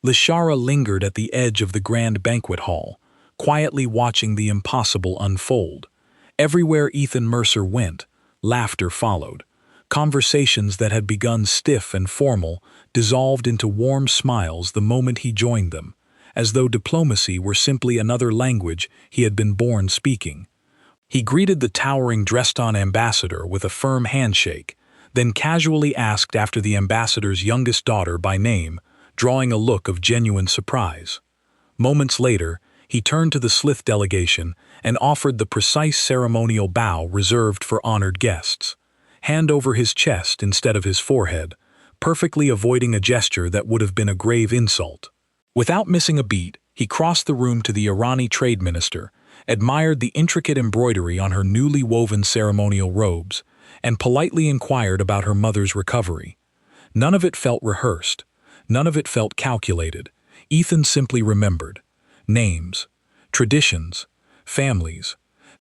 Lishara lingered at the edge of the grand banquet hall, quietly watching the impossible unfold. Everywhere Ethan Mercer went, laughter followed. Conversations that had begun stiff and formal dissolved into warm smiles the moment he joined them, as though diplomacy were simply another language he had been born speaking. He greeted the towering dressed-on ambassador with a firm handshake, then casually asked after the ambassador's youngest daughter by name, drawing a look of genuine surprise. Moments later, he turned to the Slith delegation and offered the precise ceremonial bow reserved for honored guests, hand over his chest instead of his forehead, perfectly avoiding a gesture that would have been a grave insult. Without missing a beat, he crossed the room to the Irani trade minister, admired the intricate embroidery on her newly woven ceremonial robes, and politely inquired about her mother's recovery. None of it felt rehearsed. None of it felt calculated. Ethan simply remembered. Names, traditions, families,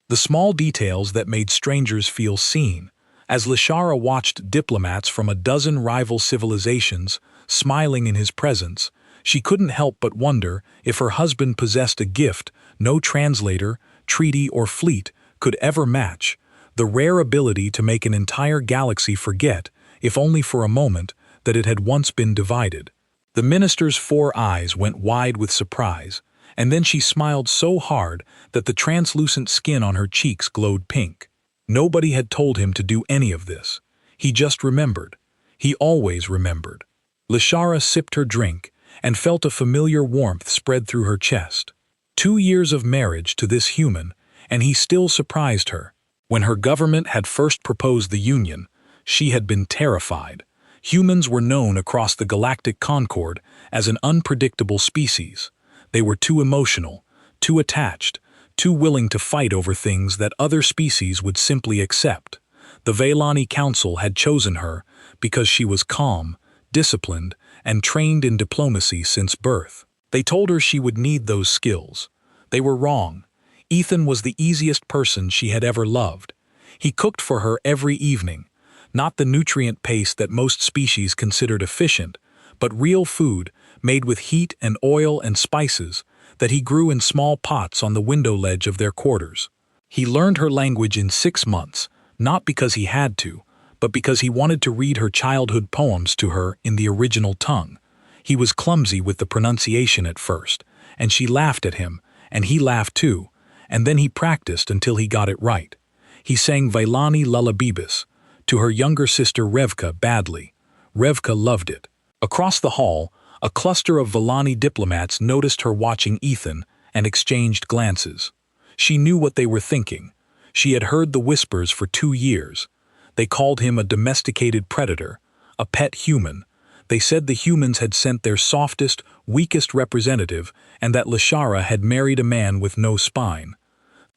the small details that made strangers feel seen. As Lishara watched diplomats from a dozen rival civilizations smiling in his presence, she couldn't help but wonder if her husband possessed a gift no translator, treaty, or fleet could ever match: the rare ability to make an entire galaxy forget, if only for a moment, that it had once been divided. The minister's 4 eyes went wide with surprise, and then she smiled so hard that the translucent skin on her cheeks glowed pink. Nobody had told him to do any of this. He just remembered. He always remembered. Lishara sipped her drink and felt a familiar warmth spread through her chest. 2 years of marriage to this human, and he still surprised her. When her government had first proposed the union, she had been terrified. Humans were known across the galactic concord as an unpredictable species. They were too emotional, too attached, too willing to fight over things that other species would simply accept. The Vaylani Council had chosen her because she was calm, disciplined, and trained in diplomacy since birth. They told her she would need those skills. They were wrong. Ethan was the easiest person she had ever loved. He cooked for her every evening, not the nutrient paste that most species considered efficient, but real food made with heat and oil and spices that he grew in small pots on the window ledge of their quarters. He learned her language in 6 months, not because he had to, but because he wanted to read her childhood poems to her in the original tongue. He was clumsy with the pronunciation at first, and she laughed at him, and he laughed too, and then he practiced until he got it right. He sang Vaylani Lullabibis to her younger sister Revka badly. Revka loved it. Across the hall, a cluster of Vaylani diplomats noticed her watching Ethan and exchanged glances. She knew what they were thinking. She had heard the whispers for 2 years. They called him a domesticated predator, a pet human. They said the humans had sent their softest, weakest representative, and that Lishara had married a man with no spine.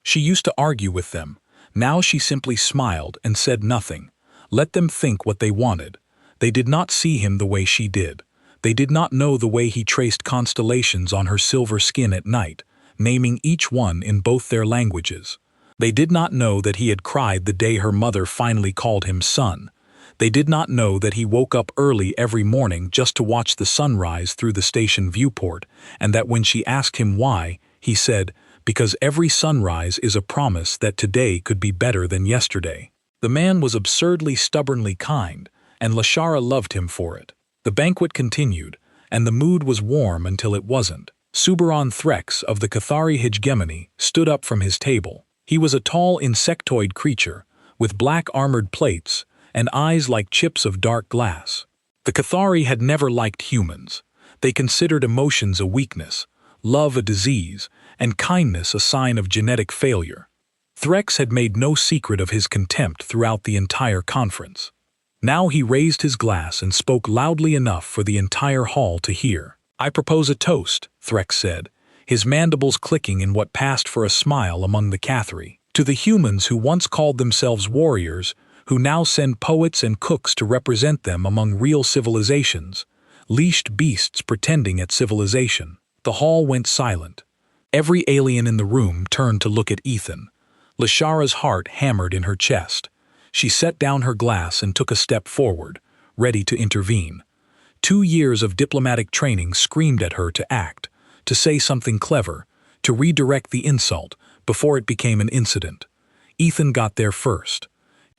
She used to argue with them. Now she simply smiled and said nothing. Let them think what they wanted. They did not see him the way she did. They did not know the way he traced constellations on her silver skin at night, naming each one in both their languages. They did not know that he had cried the day her mother finally called him son. They did not know that he woke up early every morning just to watch the sunrise through the station viewport, and that when she asked him why, he said, "Because every sunrise is a promise that today could be better than yesterday." The man was absurdly stubbornly kind, and Lishara loved him for it. The banquet continued, and the mood was warm until it wasn't. Suberon Threx of the Cathari hegemony stood up from his table. He was a tall insectoid creature, with black armored plates and eyes like chips of dark glass. The Cathari had never liked humans. They considered emotions a weakness, love a disease, and kindness a sign of genetic failure. Threx had made no secret of his contempt throughout the entire conference. Now he raised his glass and spoke loudly enough for the entire hall to hear. "I propose a toast," Threx said, his mandibles clicking in what passed for a smile among the Cathari. "To the humans who once called themselves warriors, who now send poets and cooks to represent them among real civilizations, leashed beasts pretending at civilization." The hall went silent. Every alien in the room turned to look at Ethan. Lishara's heart hammered in her chest. She set down her glass and took a step forward, ready to intervene. 2 years of diplomatic training screamed at her to act, to say something clever, to redirect the insult before it became an incident. Ethan got there first.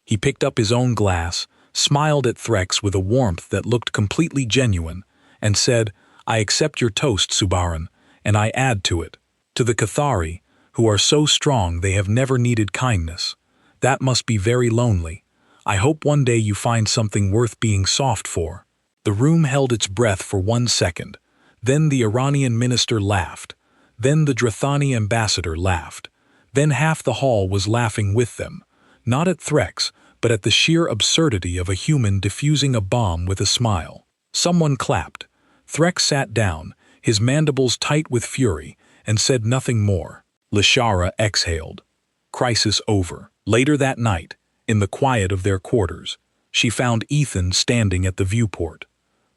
He picked up his own glass, smiled at Threx with a warmth that looked completely genuine, and said, "I accept your toast, Subaran, and I add to it. To the Cathari, who are so strong they have never needed kindness. That must be very lonely. I hope one day you find something worth being soft for." The room held its breath for 1 second. Then the Iranian minister laughed. Then the Drathani ambassador laughed. Then half the hall was laughing with them, not at Threx, but at the sheer absurdity of a human diffusing a bomb with a smile. Someone clapped. Threx sat down, his mandibles tight with fury, and said nothing more. Lashara exhaled. Crisis over. Later that night, in the quiet of their quarters, she found Ethan standing at the viewport.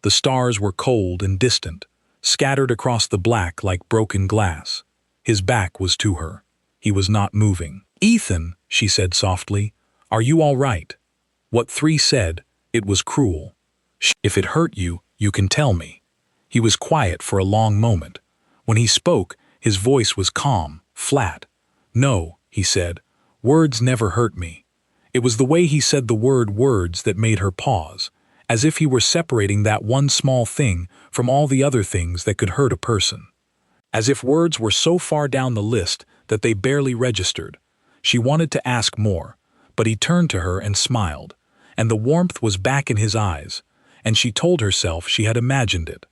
The stars were cold and distant, scattered across the black like broken glass. His back was to her. He was not moving. "Ethan," she said softly, "are you all right?" What 3 said, it was cruel. "If it hurt you, you can tell me." He was quiet for a long moment. When he spoke, his voice was calm, flat. "No," he said, "words never hurt me." It was the way he said the word words that made her pause, as if he were separating that one small thing from all the other things that could hurt a person. As if words were so far down the list that they barely registered. She wanted to ask more, but he turned to her and smiled, and the warmth was back in his eyes, and she told herself she had imagined it.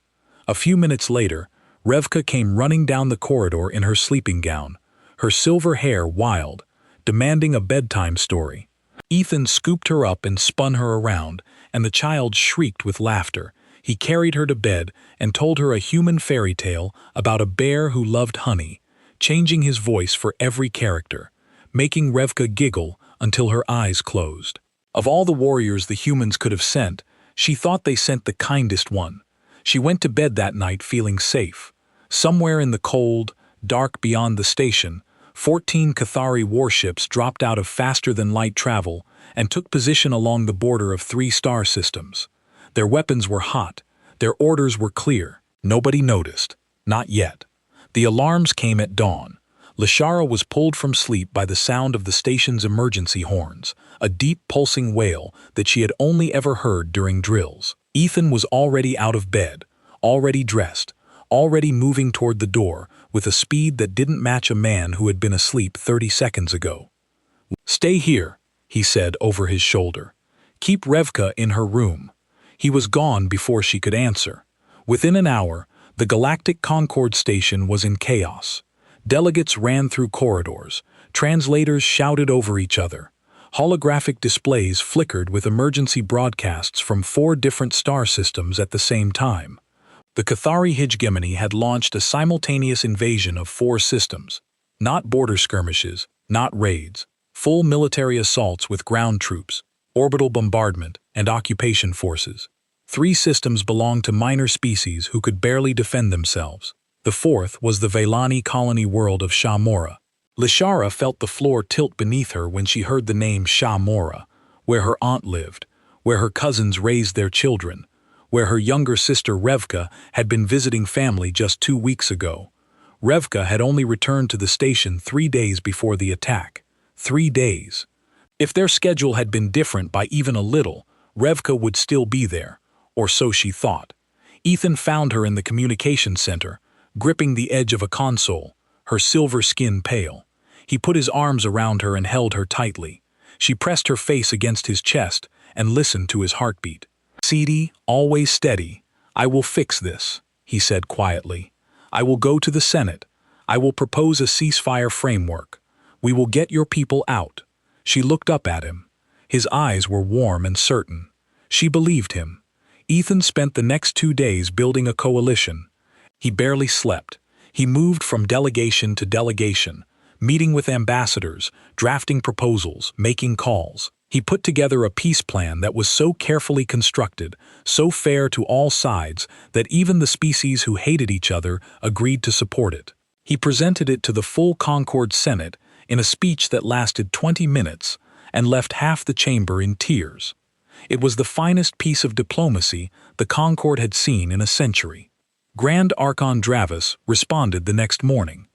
A few minutes later, Revka came running down the corridor in her sleeping gown, her silver hair wild, demanding a bedtime story. Ethan scooped her up and spun her around, and the child shrieked with laughter. He carried her to bed and told her a human fairy tale about a bear who loved honey, changing his voice for every character, making Revka giggle until her eyes closed. Of all the warriors the humans could have sent, she thought they sent the kindest one. She went to bed that night feeling safe. Somewhere in the cold, dark beyond the station, 14 Cathari warships dropped out of faster-than-light travel and took position along the border of 3 star systems. Their weapons were hot. Their orders were clear. Nobody noticed. Not yet. The alarms came at dawn. Lashara was pulled from sleep by the sound of the station's emergency horns, a deep pulsing wail that she had only ever heard during drills. Ethan was already out of bed, already dressed, already moving toward the door with a speed that didn't match a man who had been asleep 30 seconds ago. "Stay here," he said over his shoulder. "Keep Revka in her room." He was gone before she could answer. Within an hour, the Galactic Concord station was in chaos. Delegates ran through corridors. Translators shouted over each other. Holographic displays flickered with emergency broadcasts from 4 different star systems at the same time. The Cathari hegemony had launched a simultaneous invasion of 4 systems. Not border skirmishes, not raids. Full military assaults with ground troops, orbital bombardment, and occupation forces. 3 systems belonged to minor species who could barely defend themselves. The 4th was the Velani colony world of Sha Mora. Lashara felt the floor tilt beneath her when she heard the name Sha Mora, where her aunt lived, where her cousins raised their children, where her younger sister Revka had been visiting family just 2 weeks ago. Revka had only returned to the station 3 days before the attack. 3 days. If their schedule had been different by even a little, Revka would still be there, or so she thought. Ethan found her in the communication center, gripping the edge of a console, her silver skin pale. He put his arms around her and held her tightly. She pressed her face against his chest and listened to his heartbeat. "Seedy, always steady. I will fix this," he said quietly. "I will go to the Senate. I will propose a ceasefire framework. We will get your people out." She looked up at him. His eyes were warm and certain. She believed him. Ethan spent the next 2 days building a coalition. He barely slept. He moved from delegation to delegation, meeting with ambassadors, drafting proposals, making calls. He put together a peace plan that was so carefully constructed, so fair to all sides, that even the species who hated each other agreed to support it. He presented it to the full Concord Senate in a speech that lasted 20 minutes and left half the chamber in tears. It was the finest piece of diplomacy the Concord had seen in a century. Grand Archon Dravis responded the next morning.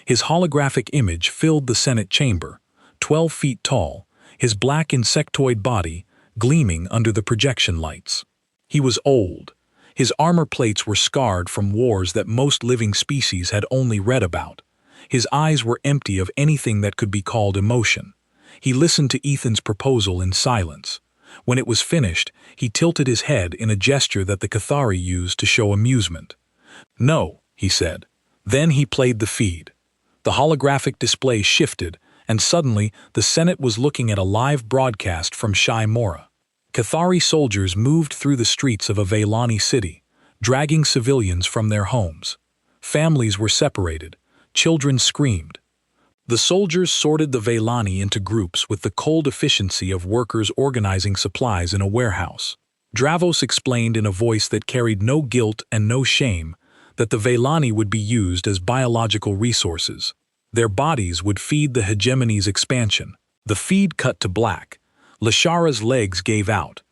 His holographic image filled the Senate chamber, 12 feet tall, his black insectoid body gleaming under the projection lights. He was old. His armor plates were scarred from wars that most living species had only read about. His eyes were empty of anything that could be called emotion. He listened to Ethan's proposal in silence. When it was finished, he tilted his head in a gesture that the Cathari used to show amusement. "No," he said. Then he played the feed. The holographic display shifted, and suddenly the Senate was looking at a live broadcast from Shai Mora. Cathari soldiers moved through the streets of a Vailani city, dragging civilians from their homes. Families were separated. Children screamed. The soldiers sorted the Vailani into groups with the cold efficiency of workers organizing supplies in a warehouse. Dravos explained in a voice that carried no guilt and no shame that the Vailani would be used as biological resources. Their bodies would feed the hegemony's expansion. The feed cut to black. Lashara's legs gave out.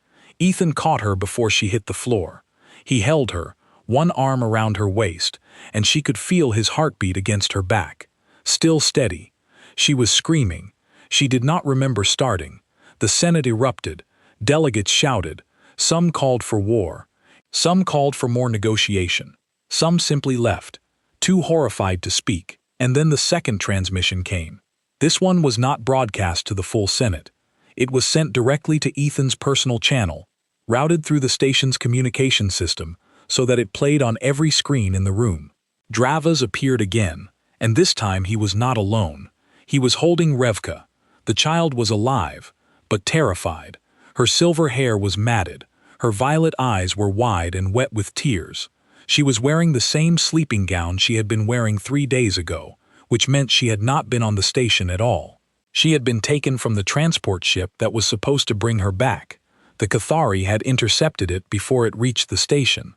Ethan caught her before she hit the floor. He held her, one arm around her waist, and she could feel his heartbeat against her back. Still steady. She was screaming. She did not remember starting. The Senate erupted. Delegates shouted. Some called for war. Some called for more negotiation. Some simply left, too horrified to speak. And then the second transmission came. This one was not broadcast to the full Senate. It was sent directly to Ethan's personal channel, routed through the station's communication system so that it played on every screen in the room. Dravas appeared again, and this time he was not alone. He was holding Revka. The child was alive, but terrified. Her silver hair was matted. Her violet eyes were wide and wet with tears. She was wearing the same sleeping gown she had been wearing 3 days ago, which meant she had not been on the station at all. She had been taken from the transport ship that was supposed to bring her back. The Cathari had intercepted it before it reached the station.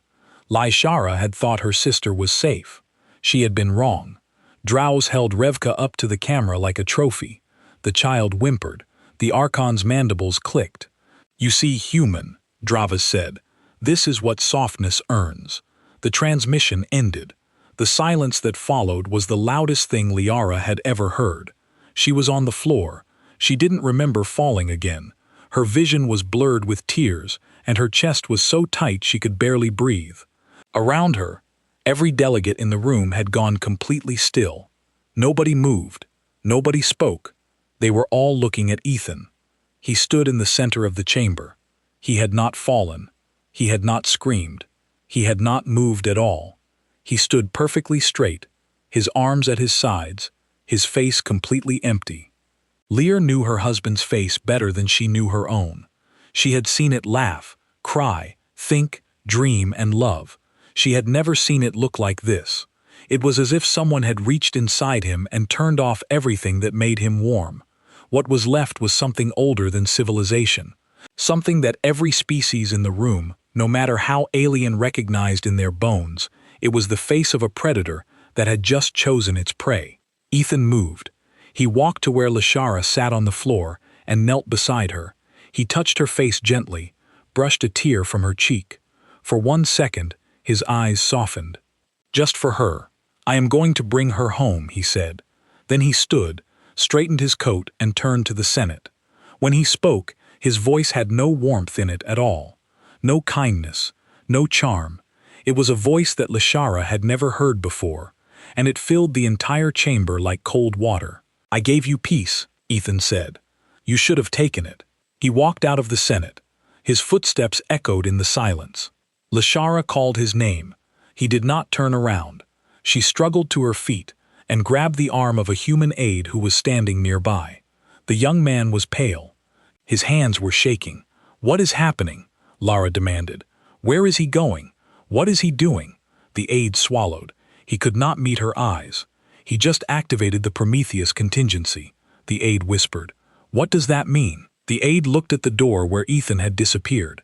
Lashara had thought her sister was safe. She had been wrong. Drows held Revka up to the camera like a trophy. The child whimpered. The Archon's mandibles clicked. "You see, human," Dravas said. "This is what softness earns." The transmission ended. The silence that followed was the loudest thing Liara had ever heard. She was on the floor. She didn't remember falling again. Her vision was blurred with tears, and her chest was so tight she could barely breathe. Around her, every delegate in the room had gone completely still. Nobody moved. Nobody spoke. They were all looking at Ethan. He stood in the center of the chamber. He had not fallen. He had not screamed. He had not moved at all. He stood perfectly straight, his arms at his sides, his face completely empty. Lear knew her husband's face better than she knew her own. She had seen it laugh, cry, think, dream, and love. She had never seen it look like this. It was as if someone had reached inside him and turned off everything that made him warm. What was left was something older than civilization. Something that every species in the room, no matter how alien, recognized in their bones. It was the face of a predator that had just chosen its prey. Ethan moved. He walked to where Lashara sat on the floor and knelt beside her. He touched her face gently, brushed a tear from her cheek. For 1 second, his eyes softened. "Just for her. I am going to bring her home," he said. Then he stood, straightened his coat, and turned to the Senate. When he spoke, his voice had no warmth in it at all. No kindness, no charm. It was a voice that Lashara had never heard before, and it filled the entire chamber like cold water. "I gave you peace," Ethan said. "You should have taken it." He walked out of the Senate. His footsteps echoed in the silence. Lashara called his name. He did not turn around. She struggled to her feet and grabbed the arm of a human aide who was standing nearby. The young man was pale. His hands were shaking. "What is happening?" Lara demanded. "Where is he going? What is he doing?" The aide swallowed. He could not meet her eyes. "He just activated the Prometheus contingency," the aide whispered. "What does that mean?" The aide looked at the door where Ethan had disappeared,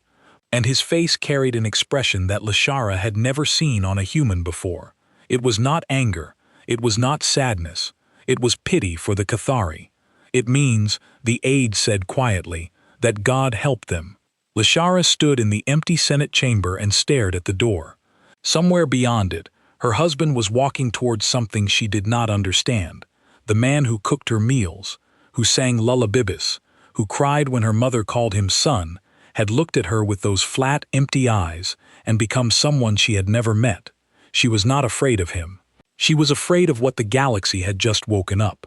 and his face carried an expression that Lashara had never seen on a human before. It was not anger. It was not sadness. It was pity for the Cathari. "It means," the aide said quietly, "that God helped them." Lashara stood in the empty Senate chamber and stared at the door. Somewhere beyond it, her husband was walking towards something she did not understand. The man who cooked her meals, who sang lullabibis, who cried when her mother called him son, had looked at her with those flat, empty eyes and become someone she had never met. She was not afraid of him. She was afraid of what the galaxy had just woken up.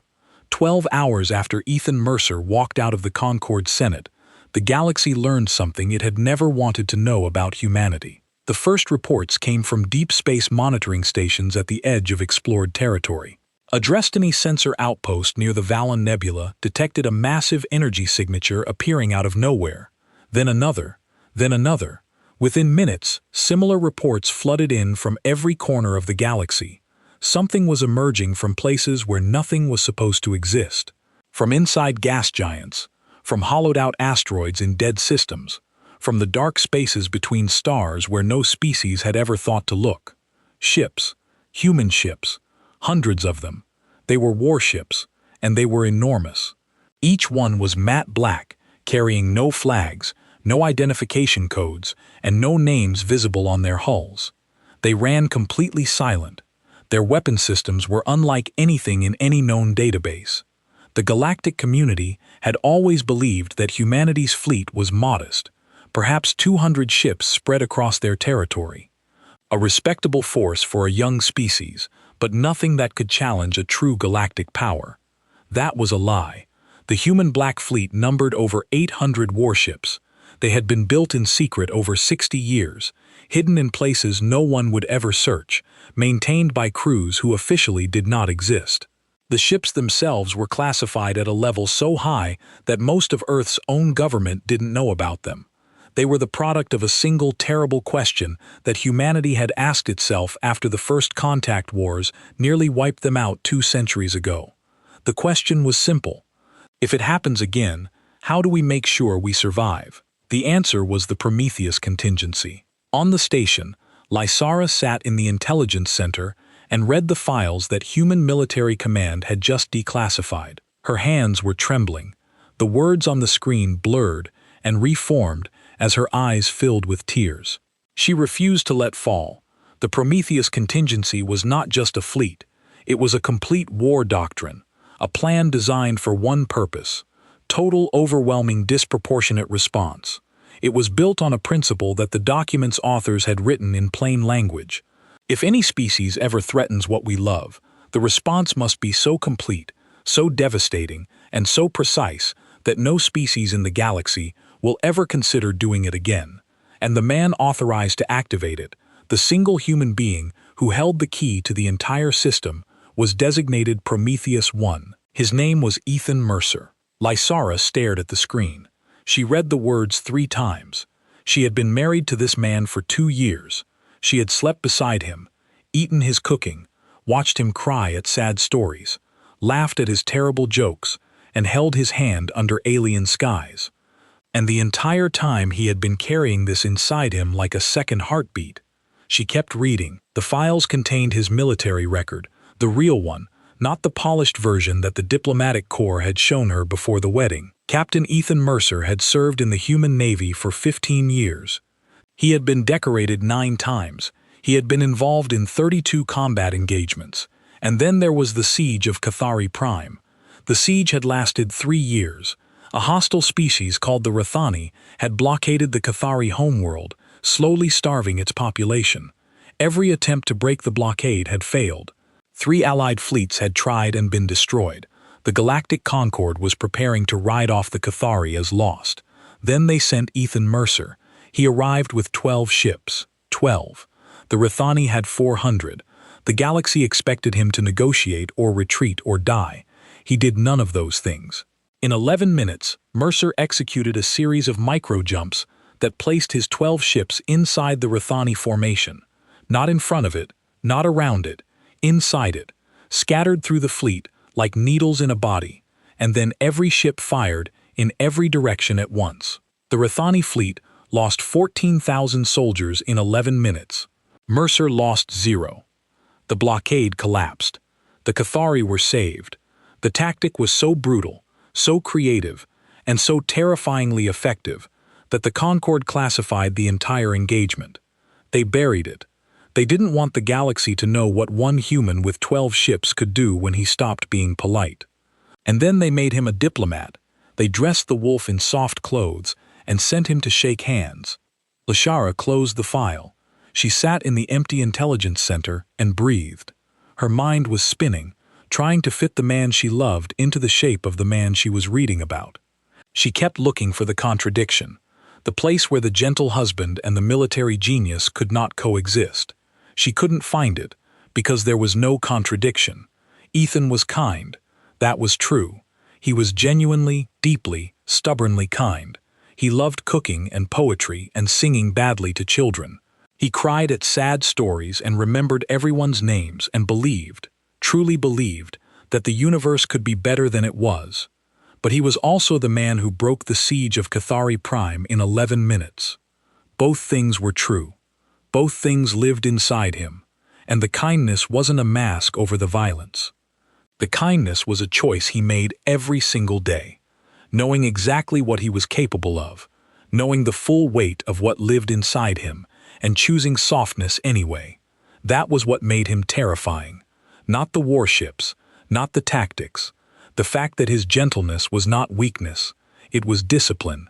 12 hours after Ethan Mercer walked out of the Concord Senate, the galaxy learned something it had never wanted to know about humanity. The first reports came from deep space monitoring stations at the edge of explored territory. A Destiny sensor outpost near the Vallon Nebula detected a massive energy signature appearing out of nowhere. Then another, then another. Within minutes, similar reports flooded in from every corner of the galaxy. Something was emerging from places where nothing was supposed to exist. From inside gas giants, from hollowed-out asteroids in dead systems, from the dark spaces between stars where no species had ever thought to look. Ships, human ships, hundreds of them. They were warships, and they were enormous. Each one was matte black, carrying no flags, no identification codes, and no names visible on their hulls. They ran completely silent. Their weapon systems were unlike anything in any known database. The galactic community had always believed that humanity's fleet was modest, perhaps 200 ships spread across their territory. A respectable force for a young species, but nothing that could challenge a true galactic power. That was a lie. The human Black Fleet numbered over 800 warships. They had been built in secret over 60 years, hidden in places no one would ever search, maintained by crews who officially did not exist. The ships themselves were classified at a level so high that most of Earth's own government didn't know about them. They were the product of a single terrible question that humanity had asked itself after the first contact wars nearly wiped them out 2 centuries ago. The question was simple. If it happens again, how do we make sure we survive? The answer was the Prometheus contingency. On the station, Lysara sat in the intelligence center and read the files that Human Military Command had just declassified. Her hands were trembling. The words on the screen blurred and reformed as her eyes filled with tears. She refused to let fall. The Prometheus contingency was not just a fleet. It was a complete war doctrine, a plan designed for one purpose: total, overwhelming, disproportionate response. It was built on a principle that the document's authors had written in plain language. If any species ever threatens what we love, the response must be so complete, so devastating, and so precise that no species in the galaxy will ever consider doing it again. And the man authorized to activate it, the single human being who held the key to the entire system, was designated Prometheus I. His name was Ethan Mercer. Lysara stared at the screen. She read the words 3 times. She had been married to this man for 2 years. She had slept beside him, eaten his cooking, watched him cry at sad stories, laughed at his terrible jokes, and held his hand under alien skies. And the entire time he had been carrying this inside him like a second heartbeat. She kept reading. The files contained his military record, the real one, not the polished version that the diplomatic corps had shown her before the wedding. Captain Ethan Mercer had served in the human Navy for 15 years. He had been decorated 9 times. He had been involved in 32 combat engagements. And then there was the siege of Cathari Prime. The siege had lasted 3 years. A hostile species called the Rathani had blockaded the Cathari homeworld, slowly starving its population. Every attempt to break the blockade had failed. 3 allied fleets had tried and been destroyed. The Galactic Concord was preparing to ride off the Cathari as lost. Then they sent Ethan Mercer. He arrived with 12 ships. 12. The Rathani had 400. The galaxy expected him to negotiate or retreat or die. He did none of those things. In 11 minutes, Mercer executed a series of micro-jumps that placed his 12 ships inside the Rathani formation. Not in front of it, not around it, inside it, scattered through the fleet like needles in a body, and then every ship fired in every direction at once. The Rathani fleet lost 14,000 soldiers in 11 minutes. Mercer lost 0. The blockade collapsed. The Cathari were saved. The tactic was so brutal, so creative, and so terrifyingly effective that the Concorde classified the entire engagement. They buried it. They didn't want the galaxy to know what one human with 12 ships could do when he stopped being polite. And then they made him a diplomat. They dressed the wolf in soft clothes and sent him to shake hands. Lashara closed the file. She sat in the empty intelligence center and breathed. Her mind was spinning, trying to fit the man she loved into the shape of the man she was reading about. She kept looking for the contradiction, the place where the gentle husband and the military genius could not coexist. She couldn't find it, because there was no contradiction. Ethan was kind. That was true. He was genuinely, deeply, stubbornly kind. He loved cooking and poetry and singing badly to children. He cried at sad stories and remembered everyone's names and believed, truly believed, that the universe could be better than it was. But he was also the man who broke the siege of Cathari Prime in 11 minutes. Both things were true. Both things lived inside him, and the kindness wasn't a mask over the violence. The kindness was a choice he made every single day, knowing exactly what he was capable of, knowing the full weight of what lived inside him, and choosing softness anyway. That was what made him terrifying. Not the warships, not the tactics. The fact that his gentleness was not weakness, it was discipline.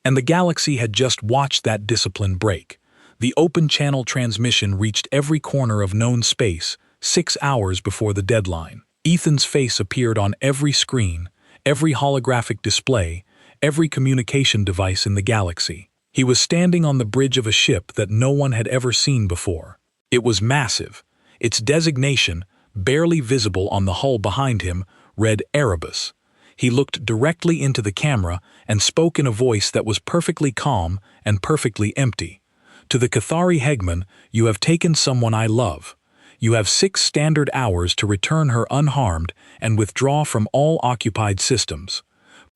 And the galaxy had just watched that discipline break. The open-channel transmission reached every corner of known space 6 hours before the deadline. Ethan's face appeared on every screen, every holographic display, every communication device in the galaxy. He was standing on the bridge of a ship that no one had ever seen before. It was massive. Its designation, barely visible on the hull behind him, read Erebus. He looked directly into the camera and spoke in a voice that was perfectly calm and perfectly empty. To the Cathari Hegman, you have taken someone I love. You have 6 standard hours to return her unharmed and withdraw from all occupied systems.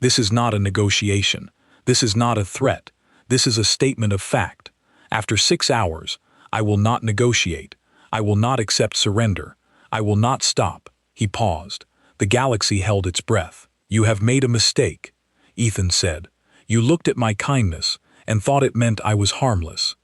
This is not a negotiation. This is not a threat. This is a statement of fact. After 6 hours, I will not negotiate. I will not accept surrender. I will not stop. He paused. The galaxy held its breath. You have made a mistake, Ethan said. You looked at my kindness and thought it meant I was harmless.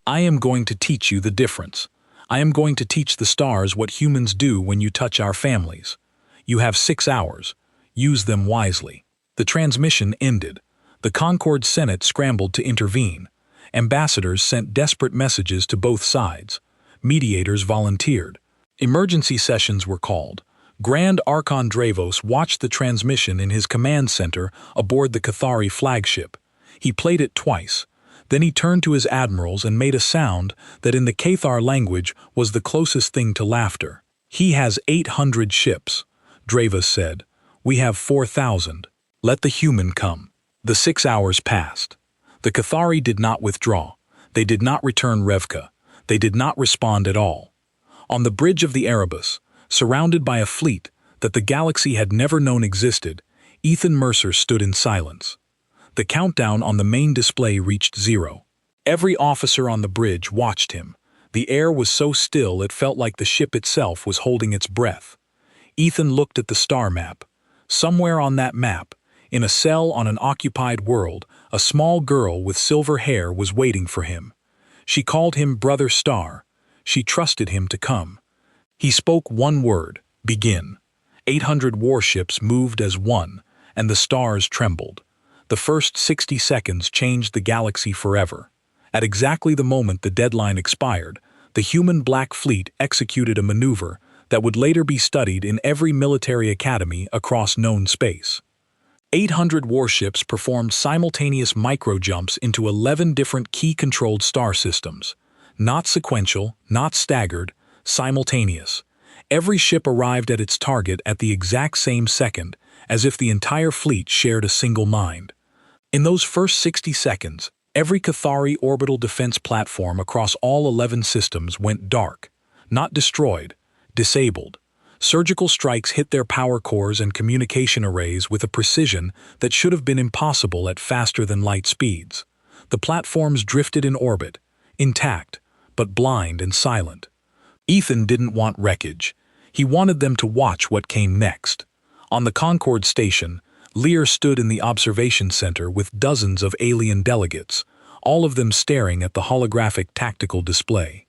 I am going to teach you the difference. I am going to teach the stars what humans do when you touch our families. You have 6 hours. Use them wisely. The transmission ended. The Concorde Senate scrambled to intervene. Ambassadors sent desperate messages to both sides. Mediators volunteered. Emergency sessions were called. Grand Archon Dravos watched the transmission in his command center aboard the Cathari flagship. He played it twice. Then he turned to his admirals and made a sound that in the Cathar language was the closest thing to laughter. He has 800 ships, Dravos said. We have 4,000. Let the human come. The 6 hours passed. The Cathari did not withdraw. They did not return Revka. They did not respond at all. On the bridge of the Erebus, surrounded by a fleet that the galaxy had never known existed, Ethan Mercer stood in silence. The countdown on the main display reached 0. Every officer on the bridge watched him. The air was so still it felt like the ship itself was holding its breath. Ethan looked at the star map. Somewhere on that map, in a cell on an occupied world, a small girl with silver hair was waiting for him. She called him Brother Star. She trusted him to come. He spoke one word, begin. 800 warships moved as one, and the stars trembled. The first 60 seconds changed the galaxy forever. At exactly the moment the deadline expired, the human Black Fleet executed a maneuver that would later be studied in every military academy across known space. 800 warships performed simultaneous micro-jumps into 11 different key-controlled star systems. Not sequential, not staggered, simultaneous. Every ship arrived at its target at the exact same second, as if the entire fleet shared a single mind. In those first 60 seconds, every Cathari orbital defense platform across all 11 systems went dark. Not destroyed, disabled. Surgical strikes hit their power cores and communication arrays with a precision that should have been impossible at faster-than-light speeds. The platforms drifted in orbit, intact, but blind and silent. Ethan didn't want wreckage. He wanted them to watch what came next. On the Concorde station, Lear stood in the observation center with dozens of alien delegates, all of them staring at the holographic tactical display.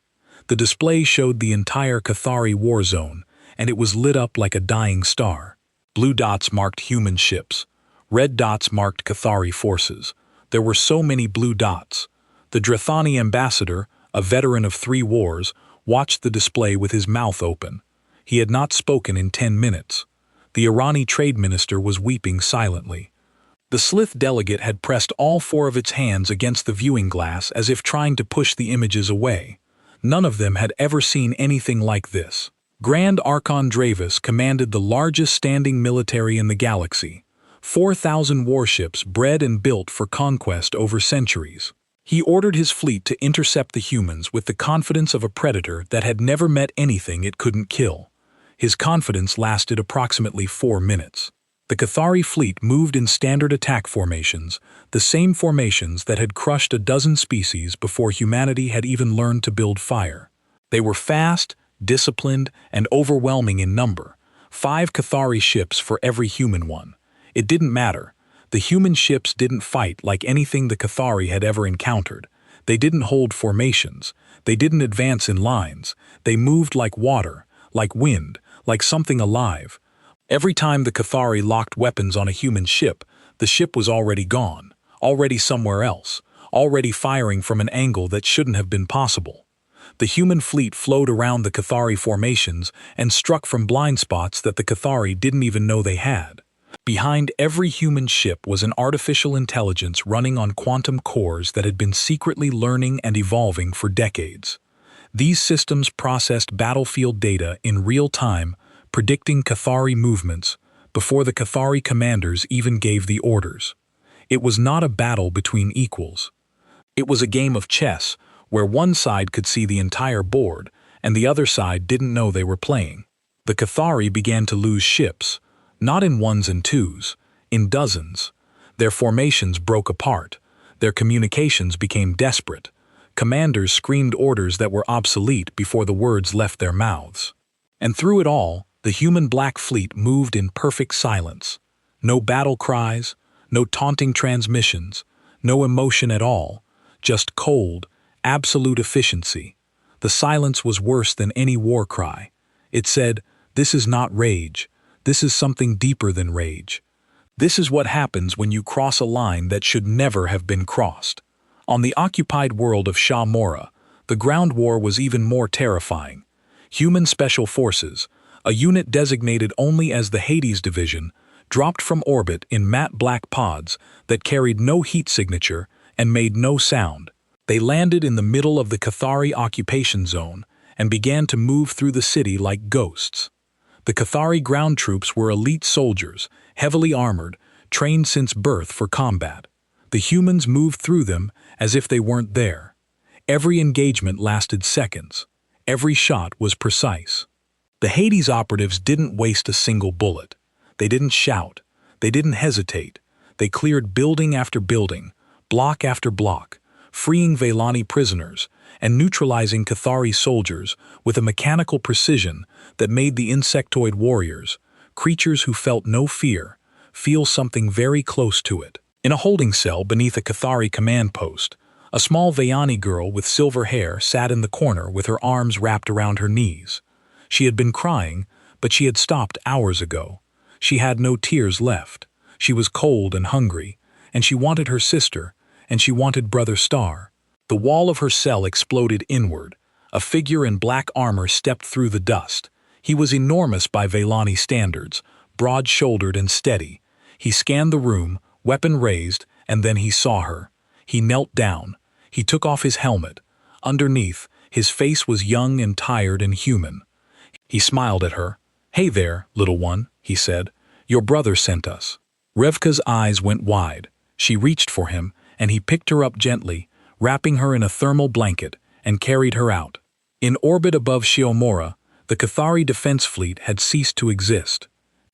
The display showed the entire Cathari war zone, and it was lit up like a dying star. Blue dots marked human ships. Red dots marked Cathari forces. There were so many blue dots. The Drethani ambassador, a veteran of 3 wars, watched the display with his mouth open. He had not spoken in 10 minutes. The Irani trade minister was weeping silently. The Slith delegate had pressed all 4 of its hands against the viewing glass as if trying to push the images away. None of them had ever seen anything like this. Grand Archon Dravis commanded the largest standing military in the galaxy. 4,000 warships bred and built for conquest over centuries. He ordered his fleet to intercept the humans with the confidence of a predator that had never met anything it couldn't kill. His confidence lasted approximately 4 minutes. The Cathari fleet moved in standard attack formations, the same formations that had crushed a dozen species before humanity had even learned to build fire. They were fast, disciplined, and overwhelming in number. 5 Cathari ships for every human one. It didn't matter. The human ships didn't fight like anything the Cathari had ever encountered. They didn't hold formations. They didn't advance in lines. They moved like water, like wind, like something alive. Every time the Cathari locked weapons on a human ship, the ship was already gone, already somewhere else, already firing from an angle that shouldn't have been possible. The human fleet flowed around the Cathari formations and struck from blind spots that the Cathari didn't even know they had. Behind every human ship was an artificial intelligence running on quantum cores that had been secretly learning and evolving for decades. These systems processed battlefield data in real time, predicting Cathari movements before the Cathari commanders even gave the orders. It was not a battle between equals. It was a game of chess where one side could see the entire board and the other side didn't know they were playing. The Cathari began to lose ships, not in 1s and 2s, in dozens. Their formations broke apart. Their communications became desperate. Commanders screamed orders that were obsolete before the words left their mouths. And through it all, the human Black Fleet moved in perfect silence. No battle cries, no taunting transmissions, no emotion at all, just cold, absolute efficiency. The silence was worse than any war cry. It said, "This is not rage. This is something deeper than rage. This is what happens when you cross a line that should never have been crossed." On the occupied world of Shah Mora, the ground war was even more terrifying. Human Special Forces, a unit designated only as the Hades Division, dropped from orbit in matte black pods that carried no heat signature and made no sound. They landed in the middle of the Cathari occupation zone and began to move through the city like ghosts. The Cathari ground troops were elite soldiers, heavily armored, trained since birth for combat. The humans moved through them as if they weren't there. Every engagement lasted seconds. Every shot was precise. The Hades operatives didn't waste a single bullet. They didn't shout. They didn't hesitate. They cleared building after building, block after block, freeing Velani prisoners and neutralizing Cathari soldiers with a mechanical precision that made the insectoid warriors, creatures who felt no fear, feel something very close to it. In a holding cell beneath a Cathari command post, a small Vayani girl with silver hair sat in the corner with her arms wrapped around her knees. She had been crying, but she had stopped hours ago. She had no tears left. She was cold and hungry, and she wanted her sister, and she wanted Brother Star. The wall of her cell exploded inward. A figure in black armor stepped through the dust. He was enormous by Velani standards, broad-shouldered and steady. He scanned the room, weapon raised, and then he saw her. He knelt down. He took off his helmet. Underneath, his face was young and tired and human. He smiled at her. "Hey there, little one," he said. "Your brother sent us." Revka's eyes went wide. She reached for him, and he picked her up gently, wrapping her in a thermal blanket, and carried her out. In orbit above Shiomora, the Cathari defense fleet had ceased to exist.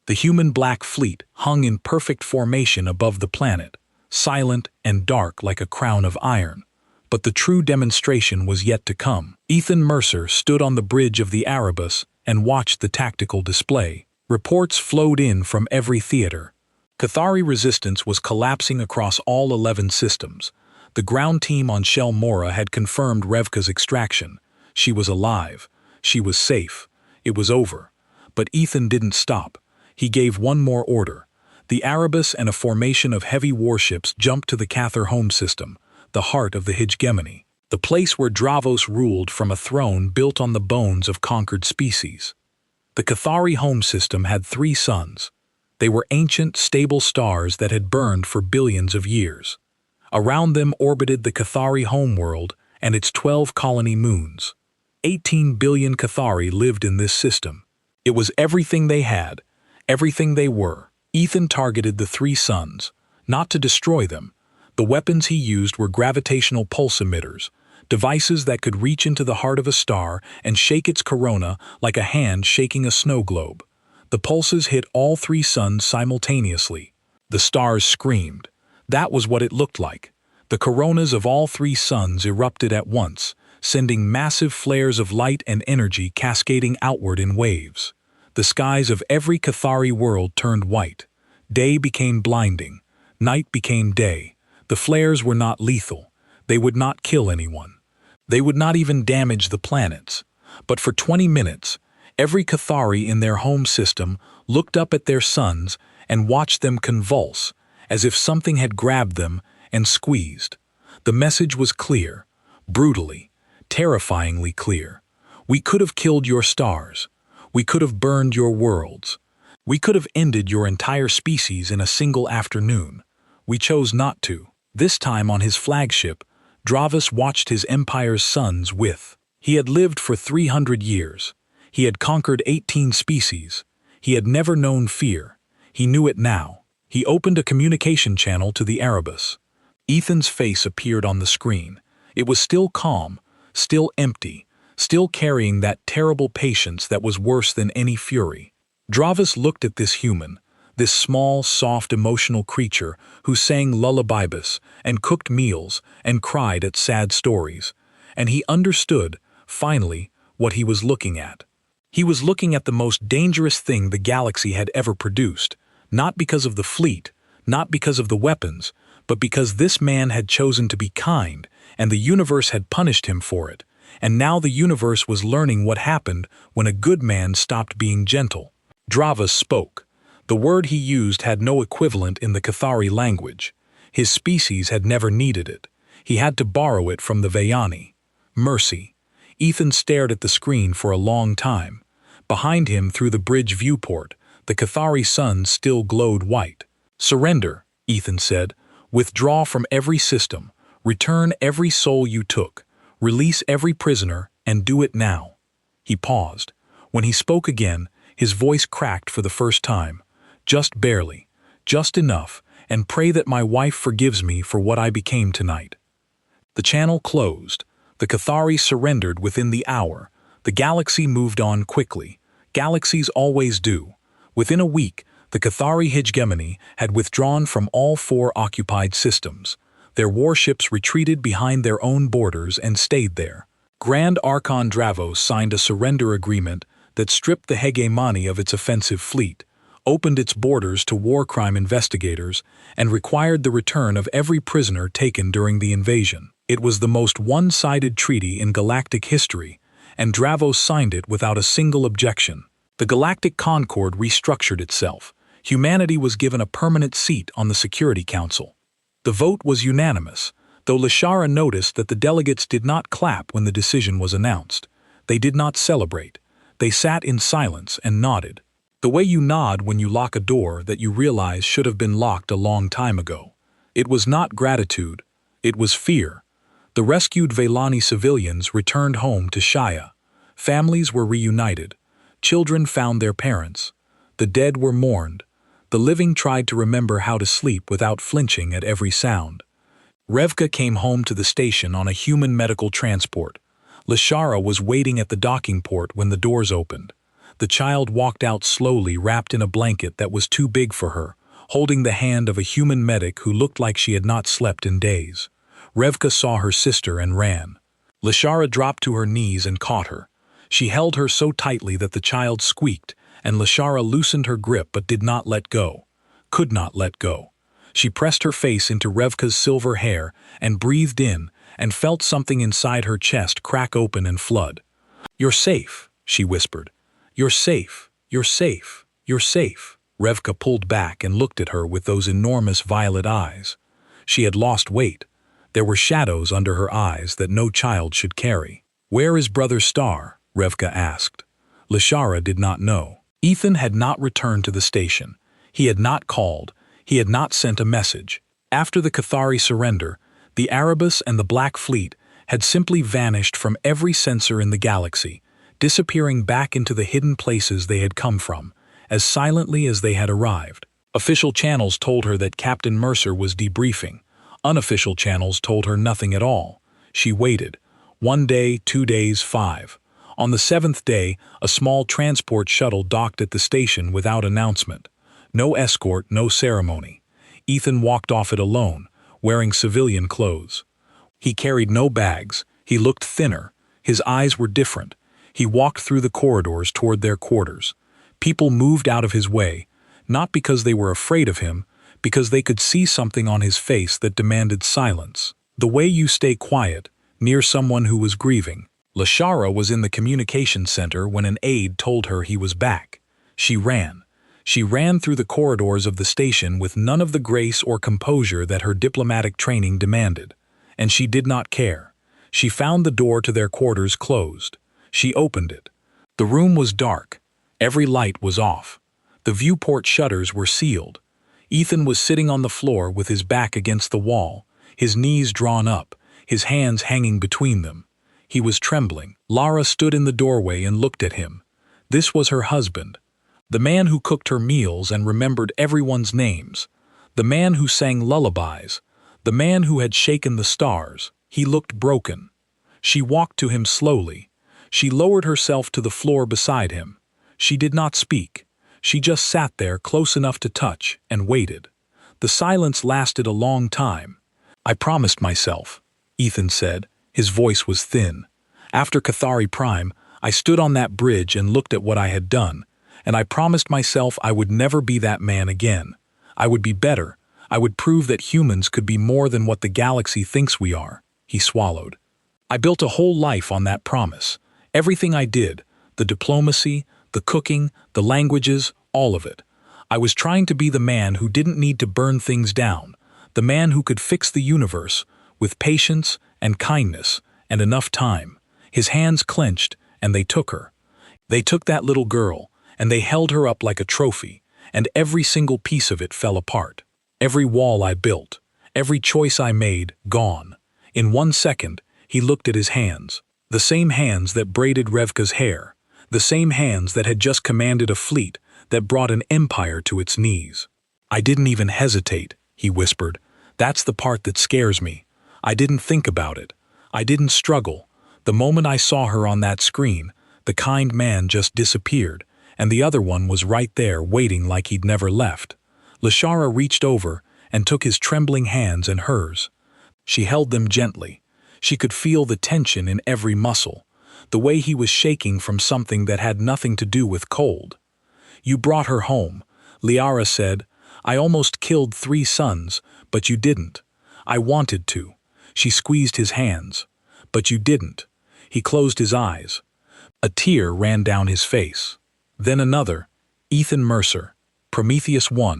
The human Black Fleet hung in perfect formation above the planet, silent and dark like a crown of iron. But the true demonstration was yet to come. Ethan Mercer stood on the bridge of the Erebus and watched the tactical display. Reports flowed in from every theater. Cathari resistance was collapsing across all 11 systems. The ground team on Shell Mora had confirmed Revka's extraction. She was alive. She was safe. It was over. But Ethan didn't stop. He gave one more order. The Erebus and a formation of heavy warships jumped to the Cathar home system, the heart of the hegemony, the place where Dravos ruled from a throne built on the bones of conquered species. The Cathari home system had 3 suns. They were ancient, stable stars that had burned for billions of years. Around them orbited the Cathari homeworld and its 12 colony moons. 18 billion Cathari lived in this system. It was everything they had, everything they were. Ethan targeted the 3 suns, not to destroy them. The weapons he used were gravitational pulse emitters, devices that could reach into the heart of a star and shake its corona like a hand shaking a snow globe. The pulses hit all 3 suns simultaneously. The stars screamed. That was what it looked like. The coronas of all 3 suns erupted at once, sending massive flares of light and energy cascading outward in waves. The skies of every Cathari world turned white. Day became blinding. Night became day. The flares were not lethal. They would not kill anyone. They would not even damage the planets. But for 20 minutes, every Cathari in their home system looked up at their suns and watched them convulse, as if something had grabbed them and squeezed. The message was clear, brutally, terrifyingly clear. We could have killed your stars. We could have burned your worlds. We could have ended your entire species in a single afternoon. We chose not to. This time on his flagship, Dravos watched his empire's suns with. He had lived for 300 years. He had conquered 18 species. He had never known fear. He knew it now. He opened a communication channel to the Erebus. Ethan's face appeared on the screen. It was still calm, still empty, still carrying that terrible patience that was worse than any fury. Dravos looked at this human, this small, soft, emotional creature who sang lullabies and cooked meals and cried at sad stories. And he understood, finally, what he was looking at. He was looking at the most dangerous thing the galaxy had ever produced, not because of the fleet, not because of the weapons, but because this man had chosen to be kind, and the universe had punished him for it. And now the universe was learning what happened when a good man stopped being gentle. Dravos spoke. The word he used had no equivalent in the Cathari language. His species had never needed it. He had to borrow it from the Vayani. Mercy. Ethan stared at the screen for a long time. Behind him, through the bridge viewport, the Cathari sun still glowed white. Surrender, Ethan said. Withdraw from every system. Return every soul you took. Release every prisoner, and do it now. He paused. When he spoke again, his voice cracked for the first time. Just barely. Just enough, and pray that my wife forgives me for what I became tonight. The channel closed. The Cathari surrendered within the hour. The galaxy moved on quickly. Galaxies always do. Within a week, the Cathari hegemony had withdrawn from all 4 occupied systems. Their warships retreated behind their own borders and stayed there. Grand Archon Dravos signed a surrender agreement that stripped the hegemony of its offensive fleet, opened its borders to war crime investigators, and required the return of every prisoner taken during the invasion. It was the most one-sided treaty in galactic history, and Dravos signed it without a single objection. The Galactic Concord restructured itself. Humanity was given a permanent seat on the Security Council. The vote was unanimous, though Lashara noticed that the delegates did not clap when the decision was announced. They did not celebrate. They sat in silence and nodded. The way you nod when you lock a door that you realize should have been locked a long time ago. It was not gratitude. It was fear. The rescued Velani civilians returned home to Shaya. Families were reunited. Children found their parents. The dead were mourned. The living tried to remember how to sleep without flinching at every sound. Revka came home to the station on a human medical transport. Lashara was waiting at the docking port when the doors opened. The child walked out slowly, wrapped in a blanket that was too big for her, holding the hand of a human medic who looked like she had not slept in days. Revka saw her sister and ran. Lashara dropped to her knees and caught her. She held her so tightly that the child squeaked, and Lashara loosened her grip but did not let go. could not let go. She pressed her face into Revka's silver hair and breathed in, and felt something inside her chest crack open and flood. "You're safe," she whispered. "You're safe, you're safe, you're safe." Revka pulled back and looked at her with those enormous violet eyes. She had lost weight. There were shadows under her eyes that no child should carry. "Where is Brother Star?" Revka asked. Lashara did not know. Ethan had not returned to the station. He had not called. He had not sent a message. After the Cathari surrender, the Erebus and the Black Fleet had simply vanished from every sensor in the galaxy, disappearing back into the hidden places they had come from, as silently as they had arrived. Official channels told her that Captain Mercer was debriefing. Unofficial channels told her nothing at all. She waited. 1 day, 2 days, 5. On the 7th day, a small transport shuttle docked at the station without announcement. No escort, no ceremony. Ethan walked off it alone, wearing civilian clothes. He carried no bags. He looked thinner. His eyes were different. He walked through the corridors toward their quarters. People moved out of his way, not because they were afraid of him, because they could see something on his face that demanded silence. The way you stay quiet, near someone who was grieving. Lashara was in the communication center when an aide told her he was back. She ran. She ran through the corridors of the station with none of the grace or composure that her diplomatic training demanded. And she did not care. She found the door to their quarters closed. She opened it. The room was dark. Every light was off. The viewport shutters were sealed. Ethan was sitting on the floor with his back against the wall, his knees drawn up, his hands hanging between them. He was trembling. Lara stood in the doorway and looked at him. This was her husband. The man who cooked her meals and remembered everyone's names. The man who sang lullabies. The man who had shaken the stars. He looked broken. She walked to him slowly. She lowered herself to the floor beside him. She did not speak. She just sat there close enough to touch and waited. The silence lasted a long time. "I promised myself," Ethan said. His voice was thin. "After Cathari Prime, I stood on that bridge and looked at what I had done, and I promised myself I would never be that man again. I would be better. I would prove that humans could be more than what the galaxy thinks we are." He swallowed. "I built a whole life on that promise. Everything I did, the diplomacy, the cooking, the languages, all of it. I was trying to be the man who didn't need to burn things down, the man who could fix the universe, with patience and kindness and enough time." His hands clenched, and they took her. They took that little girl, and they held her up like a trophy, and every single piece of it fell apart. Every wall I built, every choice I made, gone. In 1 second, he looked at his hands. The same hands that braided Revka's hair. The same hands that had just commanded a fleet that brought an empire to its knees. "I didn't even hesitate," he whispered. "That's the part that scares me. I didn't think about it. I didn't struggle. The moment I saw her on that screen, the kind man just disappeared, and the other one was right there waiting like he'd never left." Lashara reached over and took his trembling hands in hers. She held them gently. She could feel the tension in every muscle, the way he was shaking from something that had nothing to do with cold. "You brought her home," Liara said. "I almost killed 3 sons, but you didn't. I wanted to." She squeezed his hands. "But you didn't." He closed his eyes. A tear ran down his face. Then another. Ethan Mercer, Prometheus I,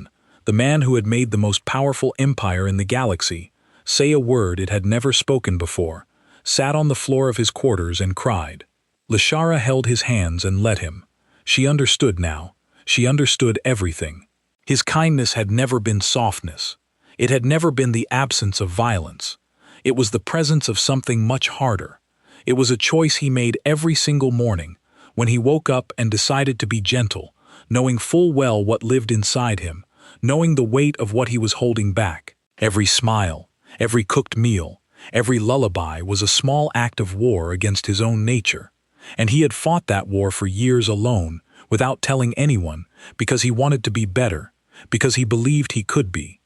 the man who had made the most powerful empire in the galaxy, say a word it had never spoken before, sat on the floor of his quarters and cried. Lashara held his hands and let him. She understood now. She understood everything. His kindness had never been softness. It had never been the absence of violence. It was the presence of something much harder. It was a choice he made every single morning, when he woke up and decided to be gentle, knowing full well what lived inside him, knowing the weight of what he was holding back. Every smile, every cooked meal, every lullaby was a small act of war against his own nature. And he had fought that war for years alone, without telling anyone, because he wanted to be better, because he believed he could be.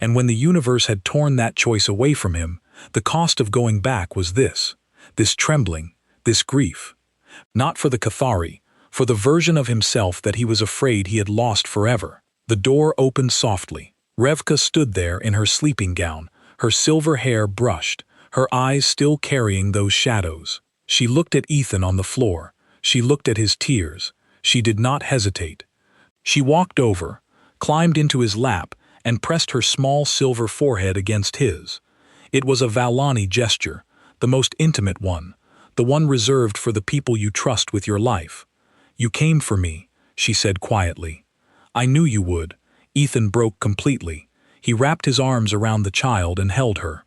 And when the universe had torn that choice away from him, the cost of going back was this trembling, this grief. Not for the Cathari, for the version of himself that he was afraid he had lost forever. The door opened softly. Revka stood there in her sleeping gown, her silver hair brushed, her eyes still carrying those shadows. She looked at Ethan on the floor. She looked at his tears. She did not hesitate. She walked over, climbed into his lap, and pressed her small silver forehead against his. It was a Valani gesture, the most intimate one, the one reserved for the people you trust with your life. "You came for me," she said quietly. "I knew you would." Ethan broke completely. He wrapped his arms around the child and held her.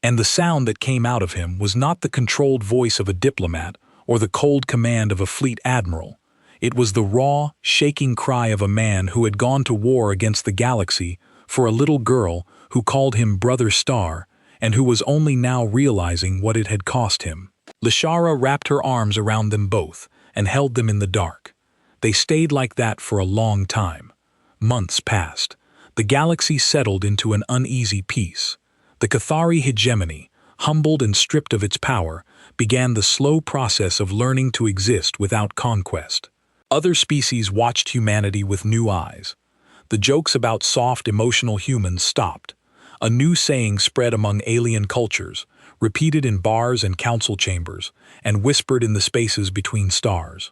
And the sound that came out of him was not the controlled voice of a diplomat or the cold command of a fleet admiral. It was the raw, shaking cry of a man who had gone to war against the galaxy for a little girl who called him Brother Star and who was only now realizing what it had cost him. Lashara wrapped her arms around them both and held them in the dark. They stayed like that for a long time. Months passed. The galaxy settled into an uneasy peace. The Cathari hegemony, humbled and stripped of its power, began the slow process of learning to exist without conquest. Other species watched humanity with new eyes. The jokes about soft, emotional humans stopped. A new saying spread among alien cultures, repeated in bars and council chambers, and whispered in the spaces between stars.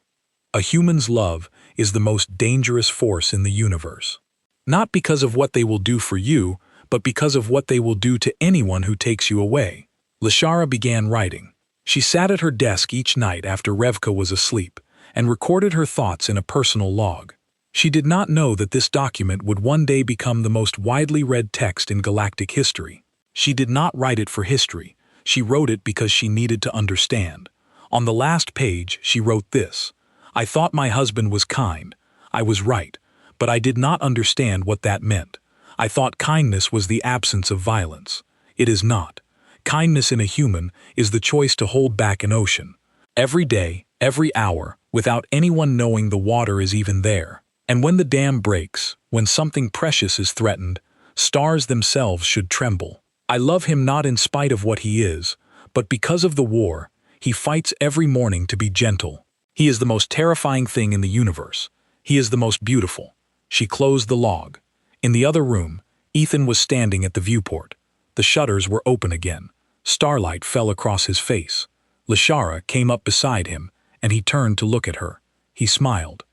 A human's love is the most dangerous force in the universe. Not because of what they will do for you, but because of what they will do to anyone who takes you away. Lashara began writing. She sat at her desk each night after Revka was asleep and recorded her thoughts in a personal log. She did not know that this document would one day become the most widely read text in galactic history. She did not write it for history. She wrote it because she needed to understand. On the last page, she wrote this: "I thought my husband was kind. I was right, but I did not understand what that meant. I thought kindness was the absence of violence. It is not. Kindness in a human is the choice to hold back an ocean. Every day, every hour, without anyone knowing the water is even there. And when the dam breaks, when something precious is threatened, stars themselves should tremble. I love him not in spite of what he is, but because of the war. He fights every morning to be gentle. He is the most terrifying thing in the universe. He is the most beautiful." She closed the log. In the other room, Ethan was standing at the viewport. The shutters were open again. Starlight fell across his face. Lashara came up beside him, and he turned to look at her. He smiled.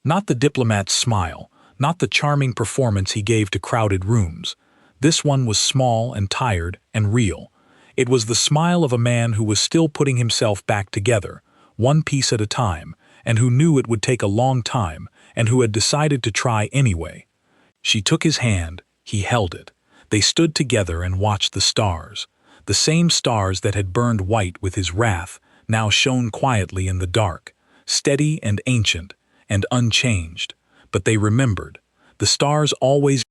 Not the diplomat's smile, not the charming performance he gave to crowded rooms. This one was small and tired and real. It was the smile of a man who was still putting himself back together, one piece at a time, and who knew it would take a long time, and who had decided to try anyway. She took his hand, he held it. They stood together and watched the stars. The same stars that had burned white with his wrath now shone quietly in the dark, steady and ancient and unchanged. But they remembered. The stars always